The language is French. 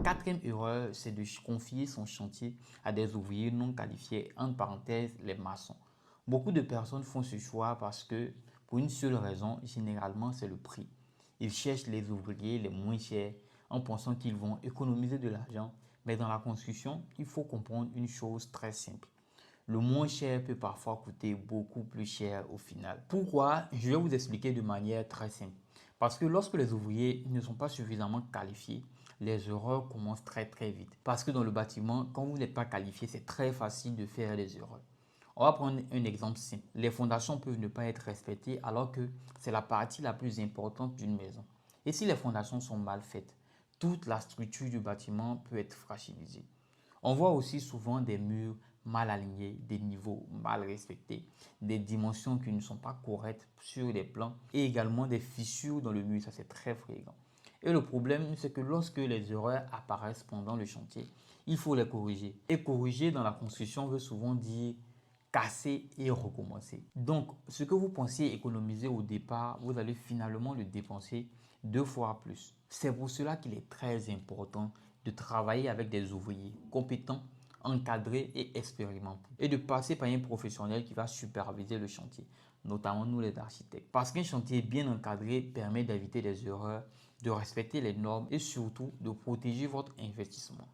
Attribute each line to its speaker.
Speaker 1: quatrième erreur, c'est de confier son chantier à des ouvriers non qualifiés, entre parenthèses, les maçons. Beaucoup de personnes font ce choix parce que, pour une seule raison, généralement, c'est le prix. Ils cherchent les ouvriers les moins chers en pensant qu'ils vont économiser de l'argent. Mais dans la construction, il faut comprendre une chose très simple. Le moins cher peut parfois coûter beaucoup plus cher au final. Pourquoi? Je vais vous expliquer de manière très simple. Parce que lorsque les ouvriers ne sont pas suffisamment qualifiés, les erreurs commencent très vite. Parce que dans le bâtiment, quand vous n'êtes pas qualifié, c'est très facile de faire des erreurs. On va prendre un exemple simple. Les fondations peuvent ne pas être respectées alors que c'est la partie la plus importante d'une maison. Et si les fondations sont mal faites, toute la structure du bâtiment peut être fragilisée. On voit aussi souvent des murs mal alignés, des niveaux mal respectés, des dimensions qui ne sont pas correctes sur les plans et également des fissures dans le mur, ça c'est très fréquent. Et le problème, c'est que lorsque les erreurs apparaissent pendant le chantier, il faut les corriger. Et corriger dans la construction veut souvent dire casser et recommencer. Donc, ce que vous pensiez économiser au départ, vous allez finalement le dépenser 2 fois plus. C'est pour cela qu'il est très important de travailler avec des ouvriers compétents, encadrés et expérimentés et de passer par un professionnel qui va superviser le chantier, notamment nous les architectes. Parce qu'un chantier bien encadré permet d'éviter des erreurs, de respecter les normes et surtout de protéger votre investissement.